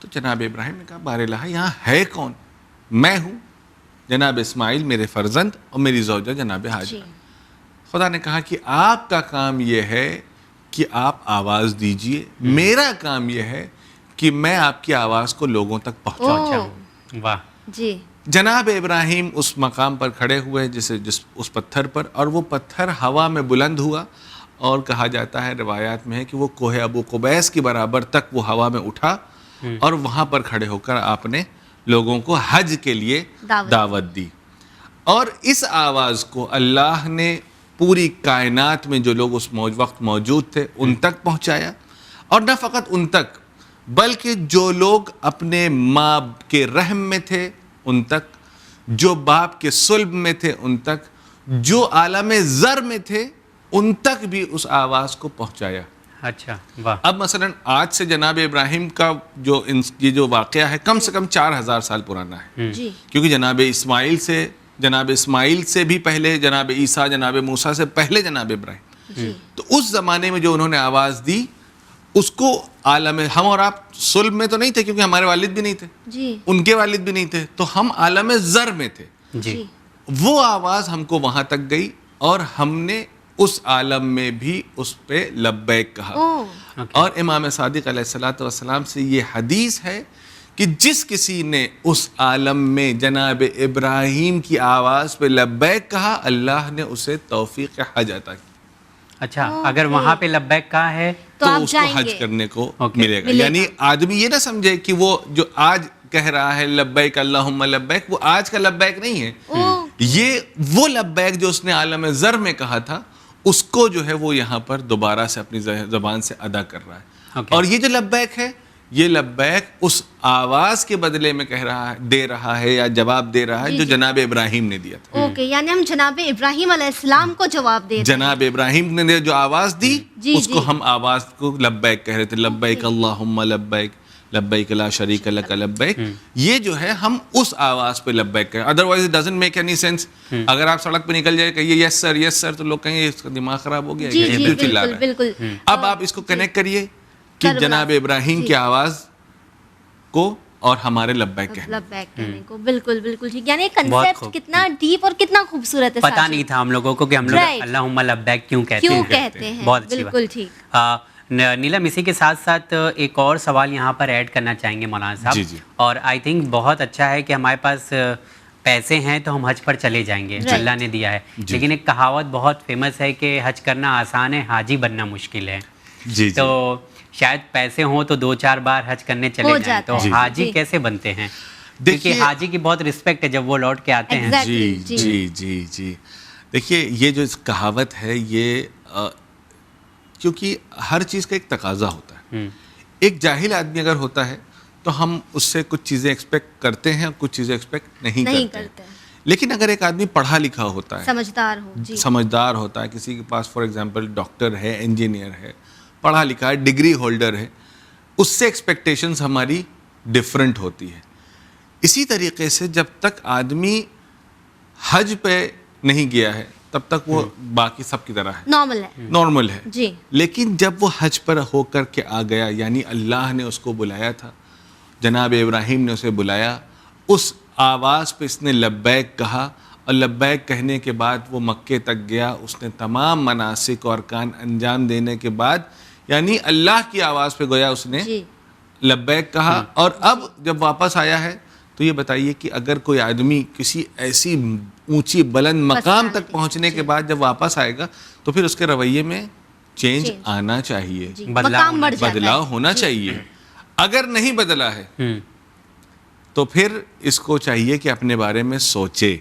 تو جناب ابراہیم نے کہا بار الہ یہاں ہے کون؟ میں ہوں، جناب اسماعیل میرے فرزند اور میری زوجہ جناب ہاجرہ۔ خدا نے کہا کہ آپ کا کام یہ ہے کہ آپ آواز دیجئے، میرا کام یہ ہے کہ میں آپ کی آواز کو لوگوں تک پہنچاؤں۔ واہ جی۔ جناب ابراہیم اس مقام پر کھڑے ہوئے اس پتھر پر، اور وہ پتھر ہوا میں بلند ہوا، اور کہا جاتا ہے روایات میں ہے کہ وہ کوہ ابو قبیس کی برابر تک وہ ہوا میں اٹھا، اور وہاں پر کھڑے ہو کر آپ نے لوگوں کو حج کے لیے دعوت دی۔ اور اس آواز کو اللہ نے پوری کائنات میں جو لوگ اس وقت موجود تھے ان تک پہنچایا، اور نہ فقط ان تک بلکہ جو لوگ اپنے ماں کے رحم میں تھے ان تک، جو باپ کے صلب میں تھے ان تک، جو عالم ذر میں تھے ان تک بھی اس آواز کو پہنچایا۔ اچھا واہ۔ اب مثلا آج سے جناب ابراہیم کا یہ جو واقعہ ہے کم سے کم 4000 سال پرانا ہے، کیونکہ جناب اسماعیل سے بھی پہلے جناب عیسیٰ، جناب موسیٰ سے پہلے جناب ابراہیم، تو اس زمانے میں جو انہوں نے آواز دی اس کو عالم، ہم اور آپ صلب میں تو نہیں تھے کیونکہ ہمارے والد بھی نہیں تھے، ان کے والد بھی نہیں تھے، تو ہم عالم ذر میں تھے، وہ آواز ہم کو وہاں تک گئی، اور ہم نے اس عالم میں بھی اس پہ لبیک کہا۔ اور امام صادق علیہ الصلوۃ والسلام سے یہ حدیث ہے کہ جس کسی نے اس عالم میں جناب ابراہیم کی آواز پہ لبیک کہا، اللہ نے اسے توفیق حج عطا کی۔ اچھا، اگر وہاں پہ لبیک کہا ہے تو اس کو حج کرنے کو ملے گا۔ یعنی آدمی یہ نہ سمجھے کہ وہ جو آج کہہ رہا ہے لبیک اللہم لبیک، وہ آج کا لبیک نہیں ہے، یہ وہ لبیک جو اس نے عالم ذر میں کہا تھا اس کو جو ہے وہ یہاں پر دوبارہ سے اپنی زبان سے ادا کر رہا ہے۔ اور یہ جو لبیک ہے، یہ لبیک اس آواز کے بدلے میں کہہ رہا ہے، دے رہا ہے یا جواب دے رہا ہے جو جناب ابراہیم نے دیا تھا۔ اوکے، یعنی ہم جناب ابراہیم علیہ السلام کو جواب دے رہے ہیں۔ جناب ابراہیم نے جو آواز دی اس کو ہم آواز کو لبیک کہہ رہے تھے، لبیک اللہم لبیک لبیک لا شریک لک لبیک۔ یہ جو ہے ہم اس آواز پہ لبیک کہیں، otherwise it doesn't make any sense. اگر آپ سڑک پہ نکل جائے کہیے یس سر یس سر، تو لوگ کہیں اس کا دماغ خراب ہو گیا ہے، بالکل بالکل۔ اب آپ اس کو کنیکٹ کریے کہ جناب ابراہیم کی آواز کو اور ہمارے لبیک کہنے کو، بالکل بالکل ٹھیک۔ یعنی کنسیپٹ کتنا ڈیپ اور کتنا خوبصورت ہے، پتہ نہیں تھا ہم لوگوں کو کہ ہم لوگ اللہم لبیک کیوں کہتے ہیں۔ بہت اچھی بالکل ٹھیک۔ نیلم، اسی کے ساتھ ساتھ ایک اور سوال یہاں پر ایڈ کرنا چاہیں گے مولانا صاحب، اور آئی تھنک بہت اچھا ہے کہ ہمارے پاس پیسے ہیں تو ہم حج پر چلے جائیں گے، اللہ نے دیا ہے، لیکن ایک کہاوت بہت فیمس ہے کہ حج کرنا آسان ہے، حاجی بننا مشکل ہے۔ تو شاید پیسے ہوں تو 2-4 بار حج کرنے چلے جائیں، تو حاجی کیسے بنتے ہیں؟ کیونکہ حاجی کی بہت رسپیکٹ ہے جب وہ لوٹ کے آتے ہیں۔ جی دیکھیے، یہ جو کہاوت ہے یہ کیونکہ ہر چیز کا ایک تقاضا ہوتا ہے۔ ایک جاہل آدمی اگر ہوتا ہے تو ہم اس سے کچھ چیزیں ایکسپیکٹ کرتے ہیں اور کچھ چیزیں ایکسپیکٹ نہیں کرتے ہیں، لیکن اگر ایک آدمی پڑھا لکھا ہوتا ہے، سمجھدار ہوتا ہے، کسی کے پاس فار ایگزامپل ڈاکٹر ہے، انجینئر ہے، پڑھا لکھا ہے، ڈگری ہولڈر ہے، اس سے ایکسپیکٹیشنز ہماری ڈفرینٹ ہوتی ہے۔ اسی طریقے سے جب تک آدمی حج پہ نہیں گیا ہے تب تک وہ باقی سب کی طرح ہے، نارمل ہے جی۔ لیکن جب وہ حج پر ہو کر کے آ گیا، یعنی اللہ نے اس کو بلایا تھا، جناب ابراہیم نے اسے بلایا، اس آواز پہ اس نے لبیک کہا، اور لبیک کہنے کے بعد وہ مکے تک گیا، اس نے تمام مناسک اور ارکان انجام دینے کے بعد، یعنی اللہ کی آواز پہ گویا اس نے لبیک کہا۔ اور اب جب واپس آیا ہے تو یہ بتائیے کہ اگر کوئی آدمی کسی ایسی اونچی بلند مقام تک پہنچنے کے بعد جب واپس آئے گا تو پھر اس کے رویے میں چینج آنا چاہیے، بدلاؤ ہونا چاہیے۔ اگر نہیں بدلا ہے تو پھر اس کو چاہیے کہ اپنے بارے میں سوچے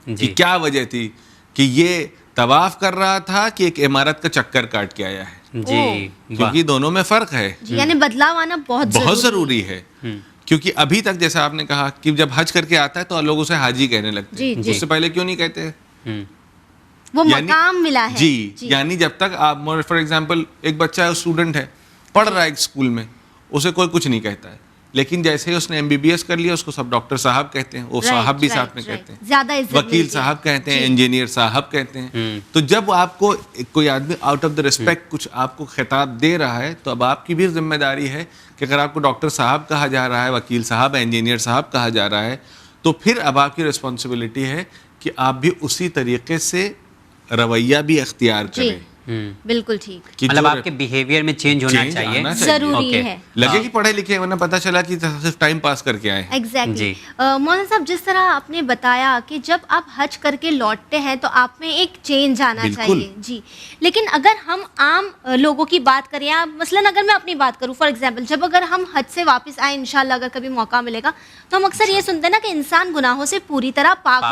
کہ کیا وجہ تھی کہ یہ طواف کر رہا تھا کہ ایک عمارت کا چکر کاٹ کے آیا ہے، کیونکہ دونوں میں فرق ہے، یعنی بدلاؤ آنا بہت ضروری ہے۔ کیونکہ ابھی تک جیسا آپ نے کہا کہ جب حج کر کے آتا ہے تو لوگ اسے حاجی کہنے لگتے ہیں، اس سے پہلے کیوں نہیں کہتے؟ وہ مقام ملا ہے۔ یعنی جب تک آپ فار ایگزامپل ایک بچہ ہے، اسٹوڈنٹ ہے، پڑھ رہا ہے ایک اسکول میں، اسے کوئی کچھ نہیں کہتا ہے، لیکن جیسے ہی اس نے MBBS کر لیا اس کو سب ڈاکٹر صاحب کہتے ہیں, وہ صاحب بھی ساتھ میں کہتے ہیں, زیادہ وکیل صاحب کہتے ہیں, انجینئر صاحب کہتے ہیں. تو جب آپ کو کوئی آدمی آؤٹ آف دا ریسپیکٹ کچھ آپ کو خطاب دے رہا ہے تو اب آپ کی بھی ذمہ داری ہے کہ اگر آپ کو ڈاکٹر صاحب کہا جا رہا ہے, وکیل صاحب, انجینئر صاحب کہا جا رہا ہے, تو پھر اب آپ کی رسپانسبلٹی ہے کہ آپ بھی اسی طریقے سے رویہ بھی اختیار کریں. بالکل ٹھیک, مطلب آپ کے بیہیویئر میں چینج ہونا چاہیے, ضروری ہے. لگے کہ پڑھے لکھے ورنہ پتہ چلا کہ صرف ٹائم پاس کر کے آئے. ایگزیکٹلی. مولانا صاحب جس طرح آپ نے بتایا کہ جب آپ حج کر کے لوٹتے ہیں تو آپ میں ایک چینج آنا چاہیے. جی, لیکن اگر ہم عام لوگوں کی بات کریں, مثلاً اگر میں اپنی بات کروں, فار ایگزامپل جب اگر ہم حج سے واپس آئیں انشاءاللہ اگر کبھی موقع ملے گا, تو ہم اکثر یہ سنتے ہیں نا کہ انسان گناہوں سے پوری طرح پاک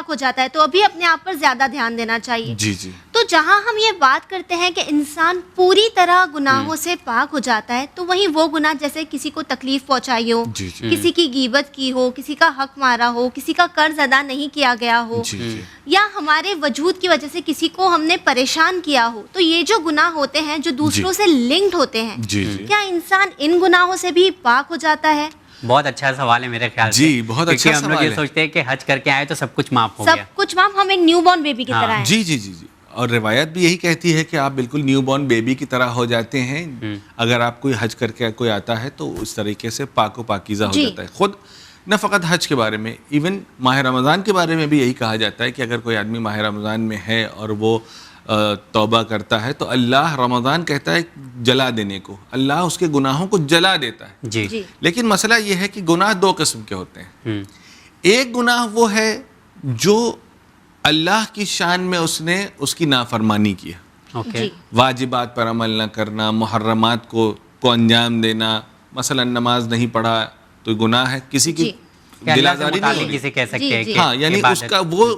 ہو جاتا ہے, تو ابھی اپنے آپ پر زیادہ دھیان دینا چاہیے. جی جی. تو جہاں ہم یہ بات کرتے ہیں کہ انسان پوری طرح گناہوں سے پاک ہو جاتا ہے, تو وہیں وہ گناہ جیسے کسی کو تکلیف پہنچائی ہو, کسی کی غیبت کی ہو, کسی کا حق مارا ہو, کسی کا قرض ادا نہیں کیا گیا ہو, یا ہمارے وجود کی وجہ سے کسی کو ہم نے پریشان کیا ہو, تو یہ جو گناہ ہوتے ہیں جو دوسروں سے لنکڈ ہوتے ہیں, کیا انسان ان گناہوں سے بھی پاک ہو جاتا ہے؟ بہت اچھا سوال ہے میرے خیال سے. جی بہت اچھا سوال ہے. ہم لوگ یہ سوچتے ہیں کہ حج کر کے آئے تو سب کچھ معاف ہو گیا, سب کچھ معاف, ہم ایک نیو بورن بیبی کی طرح ہیں. جی جی جی جی. اور روایت بھی یہی کہتی ہے کہ آپ بالکل نیو بورن بیبی کی طرح ہو جاتے ہیں اگر آپ کوئی حج کر کے کوئی آتا ہے, تو اس طریقے سے پاک و پاکیزہ ہو جاتا ہے. خود نہ فقط حج کے بارے میں, ایون ماہ رمضان کے بارے میں بھی یہی کہا جاتا ہے کہ اگر کوئی آدمی ماہ رمضان میں ہے اور وہ توبہ کرتا ہے تو اللہ رمضان کہتا ہے جلا دینے کو, اللہ اس کے گناہوں کو جلا دیتا ہے. جی. لیکن مسئلہ یہ ہے کہ گناہ دو قسم کے ہوتے ہیں. ایک گناہ وہ ہے جو اللہ کی شان میں اس نے اس کی نافرمانی کیا, واجبات پر عمل نہ کرنا, محرمات کو انجام دینا, مثلا نماز نہیں پڑھا تو گناہ ہے, کسی کی دلازاری نہیں جسے کہہ سکتے ہیں. ہاں, یعنی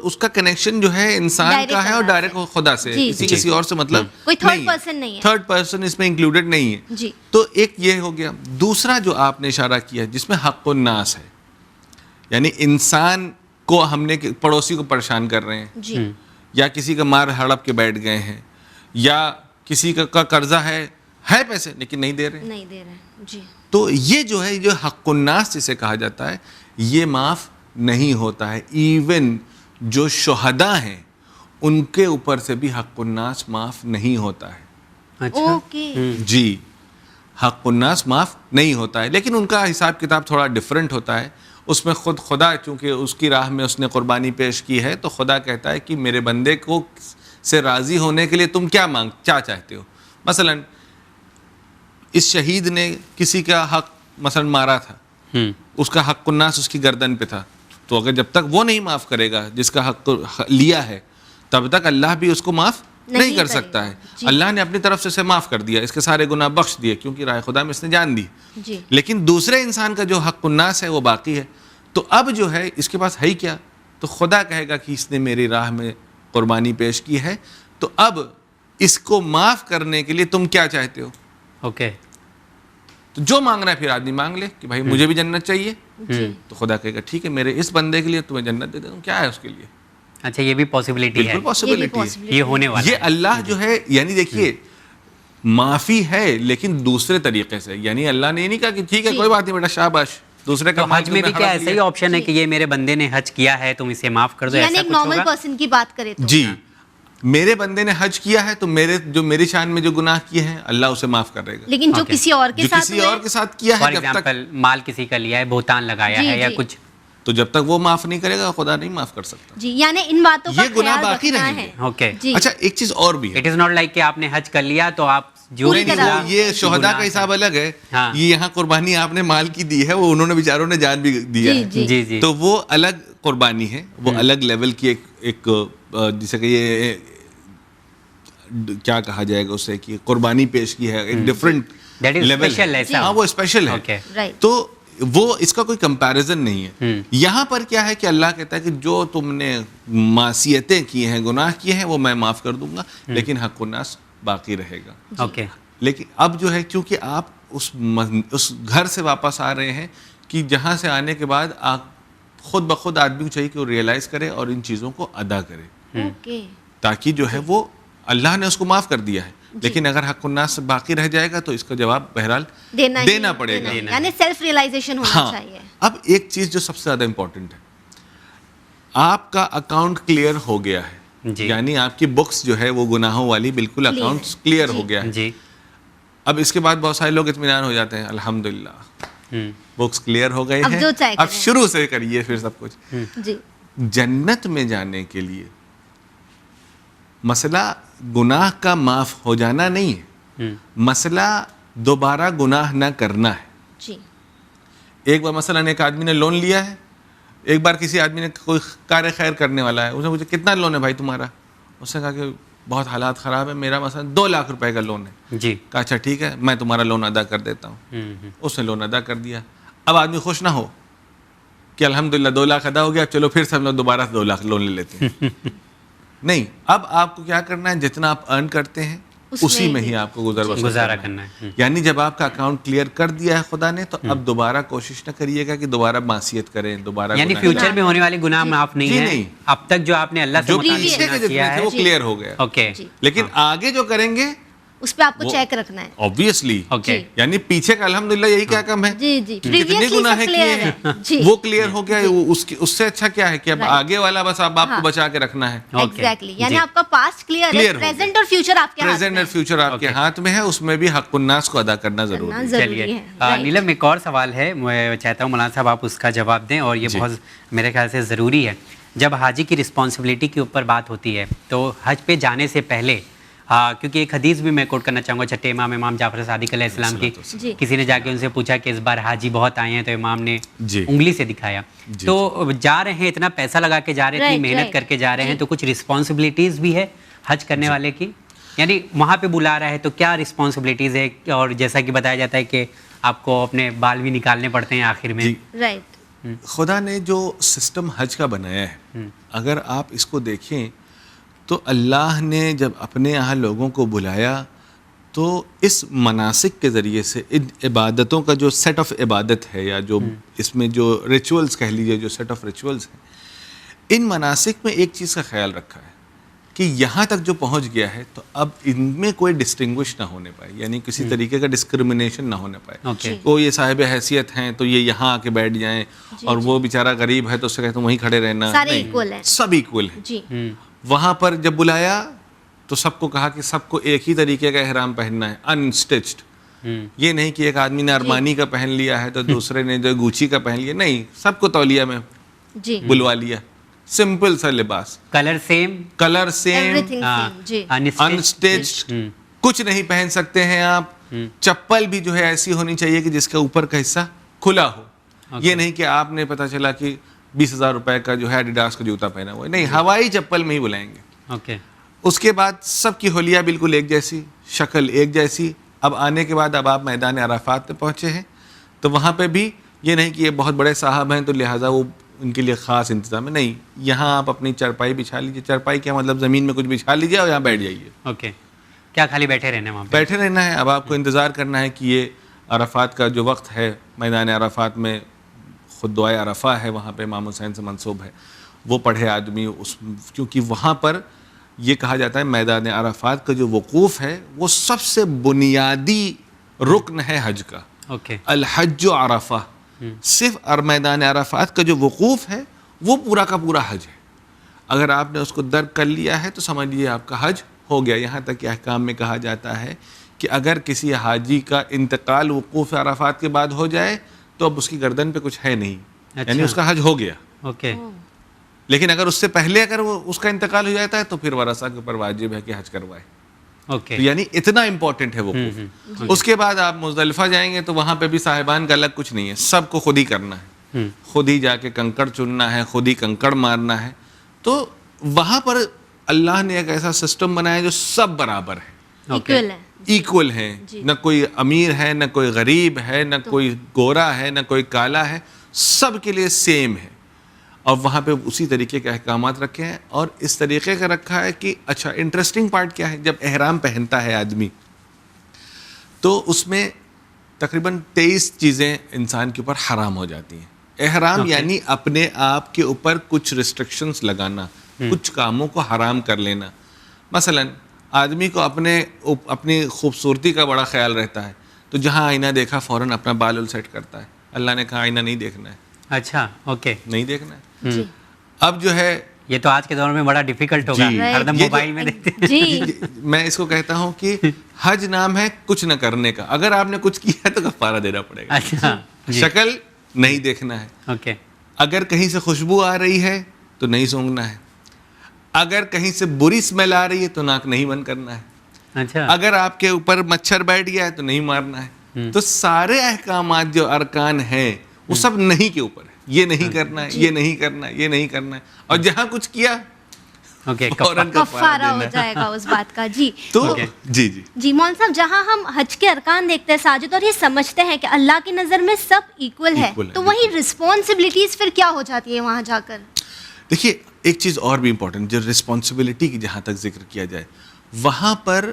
اس کا کنیکشن جو ہے انسان کا ہے اور ڈائریکٹ خدا سے, کسی اور سے مطلب نہیں ہے, تھرڈ پرسن اس میں انکلوڈڈ نہیں ہے. تو ایک یہ ہو گیا. دوسرا جو آپ نے اشارہ کیا جس میں حق الناس ہے, یعنی انسان کو ہم نے پڑوسی کو پریشان کر رہے ہیں, یا کسی کا مار ہڑپ کے بیٹھ گئے ہیں, یا کسی کا قرضہ ہے پیسے لیکن نہیں دے رہے. تو یہ جو ہے, جو حق الناس جسے کہا جاتا ہے, یہ معاف نہیں ہوتا ہے. ایون جو شہداء ہیں ان کے اوپر سے بھی حق الناس معاف نہیں ہوتا ہے. جی, حق الناس معاف نہیں ہوتا ہے, لیکن ان کا حساب کتاب تھوڑا ڈفرینٹ ہوتا ہے. اس میں خود خدا چونکہ اس کی راہ میں اس نے قربانی پیش کی ہے, تو خدا کہتا ہے کہ میرے بندے کو سے راضی ہونے کے لیے تم کیا چاہتے ہو. مثلا اس شہید نے کسی کا حق مثلا مارا تھا, اس کا حق الناس اس کی گردن پہ تھا, تو اگر جب تک وہ نہیں معاف کرے گا جس کا حق لیا ہے, تب تک اللہ بھی اس کو معاف نہیں کر سکتا ہے. اللہ نے اپنی طرف سے اسے معاف کر دیا, اس کے سارے گناہ بخش دیے کیونکہ راہ خدا میں اس نے جان دی. لیکن دوسرے انسان کا جو حق الناس ہے وہ باقی ہے. تو اب جو ہے اس کے پاس ہے ہی کیا, تو خدا کہے گا کہ اس نے میری راہ میں قربانی پیش کی ہے, تو اب اس کو معاف کرنے کے لیے تم کیا چاہتے ہو. تو جو مانگنا ہے پھر آدمی مانگ لے کہ بھائی مجھے بھی جنت چاہیے. تو خدا کہے گا ٹھیک ہے, میرے اس بندے کے لیے تمہیں جنت دے دوں, کیا ہے اس کے لیے. اچھا, یہ بھی پاسبلٹی ہے, یہ ہونے والا ہے. یہ اللہ جو ہے, یعنی دیکھیے معافی ہے لیکن دوسرے طریقے سے. یعنی اللہ نے یہ نہیں کہا کہ ٹھیک ہے کوئی بات نہیں بیٹا شاباش, دوسرے کا. حج میں بھی کیا ایسا ہی آپشن ہے کہ یہ میرے بندے نے حج کیا ہے تم اسے معاف کر دو, یعنی ایک نارمل پرسن کی بات کرے تو جی, میرے بندے نے حج کیا ہے تو میری شان میں جو گناہ کیے ہیں اللہ اسے معاف کر دے گا. لیکن جو کسی اور کے ساتھ کیا ہے, جب تک مال کسی کا لیا ہے, بہتان لگایا ہے یا کچھ, تو جب تک وہ معاف نہیں کرے گا خدا نہیں معاف کر سکتا. جی, یعنی ان باتوں کا یہ گناہ باقی رہیں گے. اچھا, ایک چیز اور بھی ہے, اٹ از ناٹ لائک کہ آپ نے حج کر لیا تو آپ جو یہ شہداء کا حساب الگ ہے. یہ یہاں قربانی آپ نے مال کی دی ہے, وہ انہوں نے بیچاروں نے جان بھی دیا ہے, تو وہ الگ قربانی ہے, وہ الگ لیول کی ایک جسے کہ یہ کیا کہا جائے گا اسے, کہ قربانی پیش کی ہے, ایک ڈفرنٹ لیول ہے. ہاں, وہ اسپیشل ہے. تو وہ اس کا کوئی کمپیریزن نہیں ہے. یہاں پر کیا ہے کہ اللہ کہتا ہے کہ جو تم نے معصیتیں کی ہیں, گناہ کیے ہیں, وہ میں معاف کر دوں گا, لیکن حق الناس باقی رہے گا. لیکن اب جو ہے کیونکہ آپ اس گھر سے واپس آ رہے ہیں کہ جہاں سے آنے کے بعد آپ خود بخود آدمی کو چاہیے کہ وہ ریئلائز کرے اور ان چیزوں کو ادا کرے, تاکہ جو ہے وہ اللہ نے اس کو معاف کر دیا ہے. لیکن اگر حق الناس باقی رہ جائے گا تو اس کا جواب بہرحال دینا پڑے گا, یعنی سیلف ریئلائزیشن ہونا چاہیے. اب ایک چیز جو سب سے زیادہ امپورٹنٹ ہے, آپ کا اکاؤنٹ کلیئر ہو گیا ہے, یعنی آپ کی بکس جو ہے وہ گناہوں والی بالکل اکاؤنٹ کلیئر ہو گیا ہے. اب اس کے بعد بہت سارے لوگ اطمینان ہو جاتے ہیں, الحمدللہ بکس کلیئر ہو گئے ہیں, اب شروع سے کریے پھر سب کچھ. جنت میں جانے کے لیے مسئلہ گناہ کا معاف ہو جانا نہیں ہے, مسئلہ دوبارہ گناہ نہ کرنا ہے. ایک بار مثلا ایک آدمی نے لون لیا ہے, ایک بار کسی آدمی نے کوئی کار خیر کرنے والا ہے, اس نے پوچھا کتنا لون ہے بھائی تمہارا, اس نے کہا کہ بہت حالات خراب ہے, میرا مثلا 2 لاکھ روپے کا لون ہے. کہا اچھا ٹھیک ہے میں تمہارا لون ادا کر دیتا ہوں. اس نے لون ادا کر دیا. اب آدمی خوش نہ ہو کہ الحمدللہ 2 لاکھ ادا ہو گیا, چلو پھر سے ہم لوگ دوبارہ 2 لاکھ لون لے لیتے ہیں. نہیں, اب آپ کو کیا کرنا ہے, جتنا آپ ارن کرتے ہیں اسی میں ہی آپ کو گزارا کرنا ہے. یعنی جب آپ کا اکاؤنٹ کلیئر کر دیا ہے خدا نے, تو اب دوبارہ کوشش نہ کریے گا کہ دوبارہ معصیت کریں, دوبارہ یعنی فیوچر میں ہونے والے گناہ معاف نہیں ہیں, اب تک جو آپ نے اللہ سے مطالبہ کیا ہے وہ کلیئر ہو گیا. لیکن آگے جو کریں گے اس پہ آپ کو چیک رکھنا ہے obviously. یعنی پیچھے کا الحمدللہ یہی کیا کم ہے, جتنے گناہ کیے ہیں وہ کلیئر ہو گیا, اس سے اچھا کیا ہے کہ اب آگے والا بس آپ کو بچا کے رکھنا ہے. ایگزیکٹلی, یعنی آپ کا پاسٹ کلیئر ہے, پریزنٹ اور فیوچر آپ کے ہاتھ میں ہے. پریزنٹ اور فیوچر آپ کے ہاتھ میں ہے, اس میں بھی حق الناس کو ادا کرنا ضروری ہے. چلیے نیلم, ایک اور سوال ہے, میں چاہتا ہوں مولانا صاحب آپ اس کا جواب دیں, اور یہ بہت میرے خیال سے ضروری ہے. جب حاجی کی رسپانسبلٹی کے اوپر بات ہوتی ہے تو حج پہ جانے سے پہلے, کیونکہ ایک حدیث بھی میں کوٹ کرنا چاہوں گا چھٹے امام جعفر صادق علیہ السلام کی, کسی نے جا کے ان سے پوچھا کہ اس بار حاجی بہت آئے ہیں, تو امام نے انگلی سے دکھایا. تو جا رہے ہیں, اتنا پیسہ لگا کے جا رہے ہیں, اتنی محنت کر کے جا رہے ہیں, تو کچھ رسپانسبلٹیز بھی ہے حج کرنے والے کی, یعنی وہاں پہ بلا رہا ہے تو کیا رسپانسبلٹیز ہے, اور جیسا کہ بتایا جاتا ہے کہ آپ کو اپنے بال بھی نکالنے پڑتے ہیں آخر میں. خدا نے جو سسٹم حج کا بنایا ہے, اگر آپ اس کو دیکھیں تو اللہ نے جب اپنے یہاں لوگوں کو بلایا تو اس مناسک کے ذریعے سے ان عبادتوں کا جو سیٹ آف عبادت ہے, یا جو اس میں جو ریچولز کہہ لیجیے, جو سیٹ آف ریچولز ہیں, ان مناسک میں ایک چیز کا خیال رکھا ہے کہ یہاں تک جو پہنچ گیا ہے تو اب ان میں کوئی ڈسٹنگوش نہ ہونے پائے, یعنی کسی طریقے کا ڈسکرمنیشن نہ ہونے پائے. وہ یہ صاحب حیثیت ہیں تو یہ یہاں آ کے بیٹھ جائیں, اور وہ بیچارہ غریب ہے تو اس سے کہتے ہیں وہیں کھڑے رہنا, سب ایکول ہیں. وہاں پر جب بلایا تو سب کو کہا کہ سب کو ایک ہی طریقے کا احرام پہننا ہے, انسٹچڈ. یہ نہیں کہ ایک آدمی نے ارمانی کا پہن لیا ہے تو دوسرے نے جو گوچی کا پہن لیا, نہیں, سب کو تولیہ میں بلوا لیا. سمپل سا لباس, کلر سیم, انسٹچڈ, کچھ نہیں پہن سکتے ہیں آپ. چپل بھی جو ہے ایسی ہونی چاہیے کہ جس کا اوپر کا حصہ کھلا ہو. یہ نہیں کہ آپ نے پتا چلا کہ 20,000 روپے کا جو ہے ایڈیڈاس کا جوتا پہنا ہوا ہے, نہیں, ہوائی چپل میں ہی بلائیں گے. اس کے بعد سب کی حلیہ بالکل ایک جیسی, شکل ایک جیسی. اب آنے کے بعد اب آپ میدان عرفات پہ پہنچے ہیں تو وہاں پہ بھی یہ نہیں کہ یہ بہت بڑے صاحب ہیں تو لہٰذا وہ ان کے لیے خاص انتظام ہے, نہیں, یہاں آپ اپنی چرپائی بچھا لیجیے. چرپائی کیا مطلب, زمین میں کچھ بچھا لیجیے اور یہاں بیٹھ جائیے. کیا خالی بیٹھے رہنا ہے, وہاں بیٹھے رہنا ہے. اب آپ کو انتظار کرنا ہے کہ یہ عرفات کا جو وقت ہے, میدان عرفات میں خود دعائے عرفہ ہے, وہاں پہ امام حسین سے منسوب ہے, وہ پڑھے آدمی. کیونکہ وہاں پر یہ کہا جاتا ہے میدان عرفات کا جو وقوف ہے وہ سب سے بنیادی رکن ہے حج کا. الحج عرفہ, صرف میدان عرفات کا جو وقوف ہے وہ پورا کا پورا حج ہے. اگر آپ نے اس کو درک کر لیا ہے تو سمجھ لیجیے آپ کا حج ہو گیا. یہاں تک کہ احکام میں کہا جاتا ہے کہ اگر کسی حاجی کا انتقال وقوف عرفات کے بعد ہو جائے تو اب اس کی گردن پہ کچھ ہے نہیں, یعنی اس کا حج ہو گیا. لیکن اگر اس سے پہلے اگر وہ اس کا انتقال ہو جاتا ہے تو پھر ورثہ کے اوپر واجب ہے کہ حج کروائے. یعنی اتنا امپورٹنٹ ہے وقوف. اس کے بعد آپ مزدلفہ جائیں گے تو وہاں پہ بھی صاحبان کا الگ کچھ نہیں ہے, سب کو خود ہی کرنا ہے, خود ہی جا کے کنکڑ چننا ہے, خود ہی کنکڑ مارنا ہے. تو وہاں پر اللہ نے ایک ایسا سسٹم بنایا جو سب برابر ہے, ایکول ہیں. نہ کوئی امیر ہے, نہ کوئی غریب ہے, نہ کوئی گورا ہے, نہ کوئی کالا ہے, سب کے لیے سیم ہے. اور وہاں پہ اسی طریقے کے احکامات رکھے ہیں, اور اس طریقے کا رکھا ہے کہ اچھا انٹرسٹنگ پارٹ کیا ہے, جب احرام پہنتا ہے آدمی تو اس میں تقریباً 23 چیزیں انسان کے اوپر حرام ہو جاتی ہیں. احرام یعنی اپنے آپ کے اوپر کچھ ریسٹرکشنز لگانا, کچھ کاموں کو حرام کر لینا. مثلا آدمی کو اپنی خوبصورتی کا بڑا خیال رہتا ہے, تو جہاں آئینہ دیکھا فوراً اپنا بال سیٹ کرتا ہے. اللہ نے کہا آئینہ نہیں دیکھنا ہے. اچھا, اوکے, نہیں دیکھنا ہے. اب جو ہے یہ تو آج کے دور میں بڑا ڈیفیکلٹ ہوگا, ہر دم موبائل میں دیکھتے ہیں. جی میں اس کو کہتا ہوں کہ حج نام ہے کچھ نہ کرنے کا. اگر آپ نے کچھ کیا تو کفارہ دینا پڑے گا. اچھا, شکل نہیں دیکھنا ہے. اوکے, اگر کہیں سے خوشبو آ رہی ہے تو نہیں سونگھنا ہے. اگر کہیں سے بری اسمیل آ رہی ہے تو ناک نہیں بند کرنا ہے. اچھا, اگر آپ کے اوپر مچھر بیٹھ گیا ہے تو نہیں مارنا ہے. تو سارے احکامات جو ارکان ہیں وہ سب نہیں کے اوپر ہے. یہ نہیں کرنا ہے, یہ نہیں کرنا ہے, یہ نہیں کرنا ہے. اور جہاں کچھ کیا کفارہ ہو جائے گا اس بات کا. جی تو جی جی جی مولوی صاحب, جہاں ہم حج کے ارکان دیکھتے ہیں ساجد, اور یہ سمجھتے ہیں کہ اللہ کی نظر میں سب ایکول ہے, تو وہی رسپانسبلٹیز پھر کیا ہو جاتی ہے وہاں جا کر؟ دیکھیے ایک چیز اور بھی امپورٹنٹ, جو رسپانسبلٹی کی جہاں تک ذکر کیا جائے, وہاں پر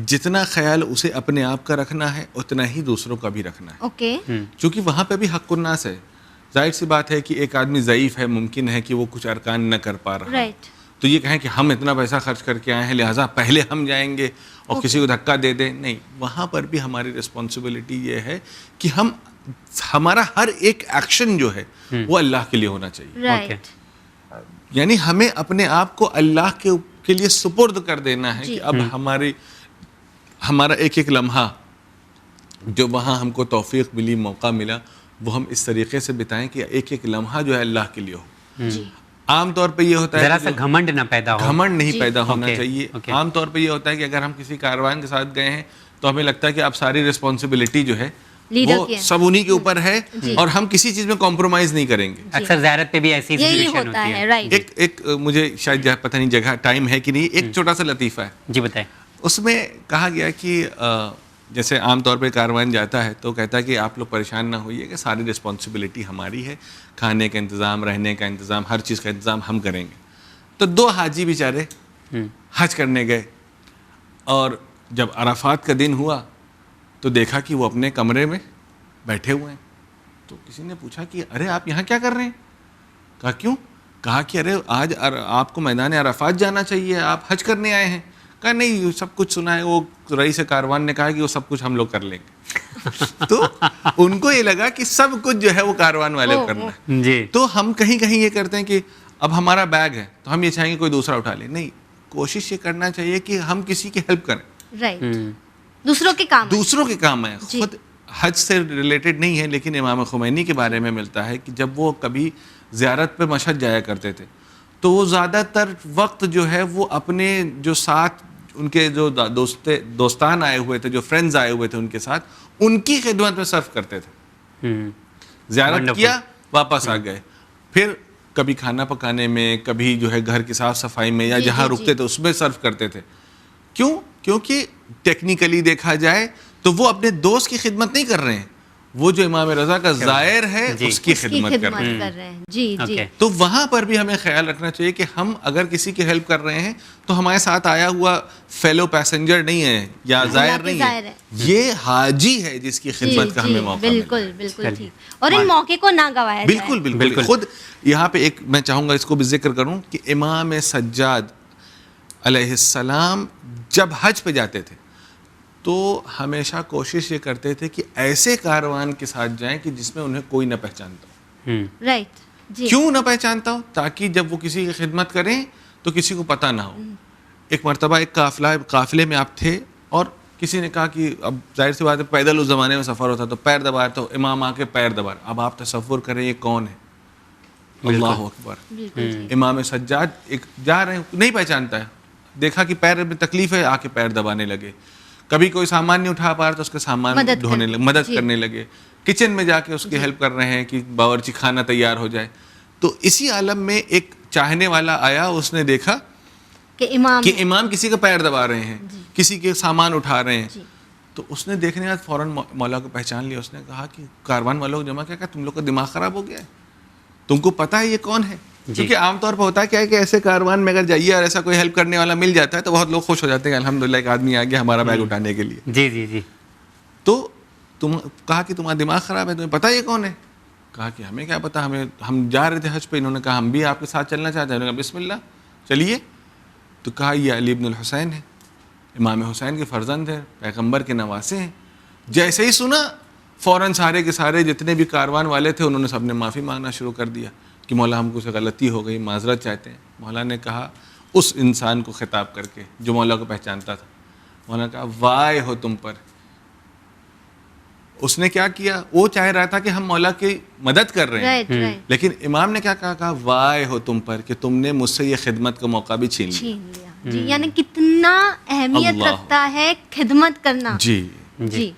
جتنا خیال اسے اپنے آپ کا رکھنا ہے اتنا ہی دوسروں کا بھی رکھنا ہے. اوکے, چونکہ وہاں پہ بھی حق الناس ہے. ظاہر سی بات ہے کہ ایک آدمی ضعیف ہے, ممکن ہے کہ وہ کچھ ارکان نہ کر پا رہا, تو یہ کہیں کہ ہم اتنا پیسہ خرچ کر کے آئے ہیں لہٰذا پہلے ہم جائیں گے اور کسی کو دھکا دے دیں. نہیں, وہاں پر بھی ہماری رسپانسبلٹی یہ ہے کہ ہمارا ہر ایک ایکشن جو ہے وہ اللہ کے لیے ہونا چاہیے. یعنی ہمیں اپنے آپ کو اللہ کے لیے سپرد کر دینا ہے کہ اب ہمارا ایک ایک لمحہ جو وہاں ہم کو توفیق ملی, موقع ملا, وہ ہم اس طریقے سے بتائیں کہ ایک ایک لمحہ جو ہے اللہ کے لیے ہو. عام طور پہ یہ ہوتا ہے ذرا سا گھمنڈ نہ پیدا ہو, گھمنڈ نہیں پیدا ہونا چاہیے. عام طور پہ یہ ہوتا ہے کہ اگر ہم کسی کاروان کے ساتھ گئے ہیں تو ہمیں لگتا ہے کہ اب ساری رسپانسبلٹی جو ہے وہ سب انہی کے اوپر ہے اور ہم کسی چیز میں کمپرومائز نہیں کریں گے. اکثر زیارت پہ بھی ایسی سچویشن ہوتی ہے. ایک مجھے شاید پتہ نہیں جگہ ٹائم ہے کہ نہیں, ایک چھوٹا سا لطیفہ ہے. جی بتائیں. اس میں کہا گیا کہ جیسے عام طور پہ کاروان جاتا ہے تو کہتا ہے کہ آپ لوگ پریشان نہ ہوئیے کہ ساری رسپانسبلٹی ہماری ہے, کھانے کا انتظام, رہنے کا انتظام, ہر چیز کا انتظام ہم کریں گے. تو 2 حاجی بیچارے حج کرنے گئے, اور جب عرفات کا دن ہوا تو دیکھا کہ وہ اپنے کمرے میں بیٹھے ہوئے ہیں. تو کسی نے پوچھا کہ ارے آپ یہاں کیا کر رہے ہیں؟ کہا کیوں؟ کہا کہ ارے آج آپ کو میدان عرفات جانا چاہیے, آپ حج کرنے آئے ہیں. کہا نہیں, سب کچھ سنا ہے, وہ رئیس کاروان نے کہا کہ وہ سب کچھ ہم لوگ کر لیں گے. تو ان کو یہ لگا کہ سب کچھ جو ہے وہ کاروان والے کو کرنا ہے. جی, تو ہم کہیں یہ کرتے ہیں کہ اب ہمارا بیگ ہے تو ہم یہ چاہیں گے کوئی دوسرا اٹھا لے. نہیں, کوشش یہ کرنا چاہیے کہ ہم کسی کی ہیلپ کریں. رائٹ, دوسروں کے کام ہے. خود حج سے ریلیٹڈ نہیں ہے, لیکن امام خمینی کے بارے میں ملتا ہے کہ جب وہ کبھی زیارت پہ مشہد جایا کرتے تھے تو وہ زیادہ تر وقت جو ہے وہ اپنے جو ساتھ ان کے جو دوستان آئے ہوئے تھے, جو فرینڈز آئے ہوئے تھے ان کے ساتھ, ان کی خدمت میں صرف کرتے تھے. زیارت کیا, واپس آ گئے. پھر کبھی کھانا پکانے میں, کبھی جو ہے گھر کی صاف صفائی میں, یا جہاں رکتے تھے اس میں صرف کرتے تھے. کیوں؟ کیونکہ ٹیکنیکلی دیکھا جائے تو وہ اپنے دوست کی خدمت نہیں کر رہے ہیں, وہ جو امام رضا کا زائر ہے اس کی خدمت کر رہے ہیں. جی جی. تو وہاں پر بھی ہمیں خیال رکھنا چاہیے کہ ہم اگر کسی کی ہیلپ کر رہے ہیں تو ہمارے ساتھ آیا ہوا فیلو پیسنجر نہیں ہے یا زائر نہیں ہے, یہ حاجی ہے جس کی خدمت کا ہمیں موقع ملا. بالکل ٹھیک, اور ان موقع کو نہ گوایا جائے. بالکل. خود یہاں پہ ایک میں چاہوں گا اس کو بھی ذکر کروں کہ امام سجاد علیہ السلام جب حج پہ جاتے تھے تو ہمیشہ کوشش یہ کرتے تھے کہ ایسے کاروان کے ساتھ جائیں کہ جس میں انہیں کوئی نہ پہچانتا ہو. رائٹ. کیوں نہ پہچانتا ہو؟ تاکہ جب وہ کسی کی خدمت کریں تو کسی کو پتہ نہ ہو. ایک مرتبہ ایک قافلے میں آپ تھے اور کسی نے کہا کہ اب ظاہر سی بات ہے پیدل اس زمانے میں سفر ہوتا تو پیر دبا رہا, تو امام آ کے پیر دبا رہا. اب آپ تصور کریں یہ کون ہے؟ اللہ اکبر. امام سجاد ایک جا رہے ہیں, نہیں پہچانتا ہے, دیکھا کہ پیر میں تکلیف ہے, آ کے پیر دبانے لگے. کبھی کوئی سامان نہیں اٹھا پا رہا تو اس کے سامان ڈھونے لگے, مدد کرنے لگے. کچن میں جا کے اس کی ہیلپ کر رہے ہیں کہ باورچی خانہ تیار ہو جائے. تو اسی عالم میں ایک چاہنے والا آیا, اس نے دیکھا کہ امام کسی کا پیر دبا رہے ہیں, کسی کے سامان اٹھا رہے ہیں. تو اس نے دیکھنے کے بعد فوراً مولا کو پہچان لیا. اس نے کہا کہ کاروان والوں کو جمع کیا, تم لوگ کا دماغ خراب ہو گیا ہے, تم کو پتہ ہے یہ کون ہے؟ کیونکہ عام طور پہ ہوتا ہے کیا ہے کہ ایسے کاروان میں اگر جائیے اور ایسا کوئی ہیلپ کرنے والا مل جاتا ہے تو بہت لوگ خوش ہو جاتے ہیں, الحمدللہ ایک آدمی آ گیا ہمارا بیگ اٹھانے کے لیے. جی جی جی. تو تم کہا کہ تمہارا دماغ خراب ہے, تمہیں پتہ یہ کون ہے؟ کہا کہ ہمیں کیا پتہ, ہم جا رہے تھے حج پہ, انہوں نے کہا ہم بھی آپ کے ساتھ چلنا چاہتے ہیں. انہوں نے کہا بسم اللہ چلیے. تو کہا یہ علی ابن الحسین ہے. امام حسین کے فرزند ہیں، پیغمبر کے نواسے ہیں. جیسے ہی سنا فوراً سارے کے سارے جتنے بھی کاروان والے تھے انہوں نے سب نے معافی مانگنا شروع کر دیا کہ مولا ہم کو سے غلطی ہو گئی، معذرت چاہتے ہیں. مولا نے کہا اس انسان کو خطاب کر کے جو مولا کو پہچانتا تھا، مولا نے کہا وائے ہو تم پر. اس نے کیا کیا؟ وہ چاہ رہا تھا کہ ہم مولا کی مدد کر رہے ہیں، لیکن امام نے کیا کہا وائے ہو تم پر کہ تم نے مجھ سے یہ خدمت کا موقع بھی چھین لیا. جی یعنی کتنا اہمیت رکھتا ہے خدمت کرنا. جی جی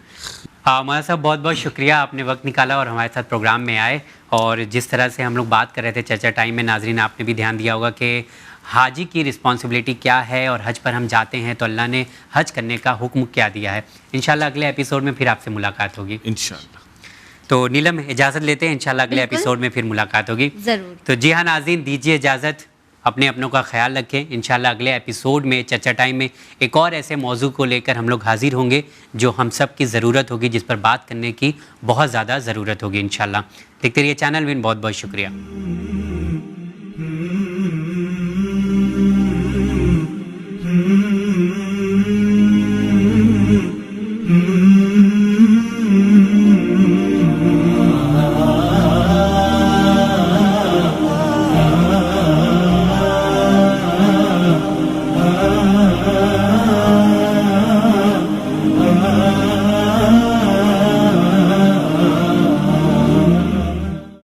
مولانا صاحب بہت بہت شکریہ، آپ نے وقت نکالا اور ہمارے ساتھ پروگرام میں آئے. اور جس طرح سے ہم لوگ بات کر رہے تھے چرچا ٹائم میں، ناظرین آپ نے بھی دھیان دیا ہوگا کہ حاجی کی رسپانسبلٹی کیا ہے اور حج پر ہم جاتے ہیں تو اللہ نے حج کرنے کا حکم کیا دیا ہے. انشاءاللہ اگلے ایپیسوڈ میں پھر آپ سے ملاقات ہوگی انشاءاللہ. تو نیلم اجازت لیتے ہیں، انشاءاللہ اگلے ایپیسوڈ میں پھر ملاقات ہوگی ضرور. تو جی ہاں ناظرین، دیجیے اجازت، اپنے اپنوں کا خیال رکھیں. انشاءاللہ اگلے ایپیسوڈ میں چرچا ٹائم میں ایک اور ایسے موضوع کو لے کر ہم لوگ حاضر ہوں گے جو ہم سب کی ضرورت ہوگی، جس پر بات کرنے کی بہت زیادہ ضرورت ہوگی انشاءاللہ. دیکھتے رہیے چینل ون، بہت بہت شکریہ.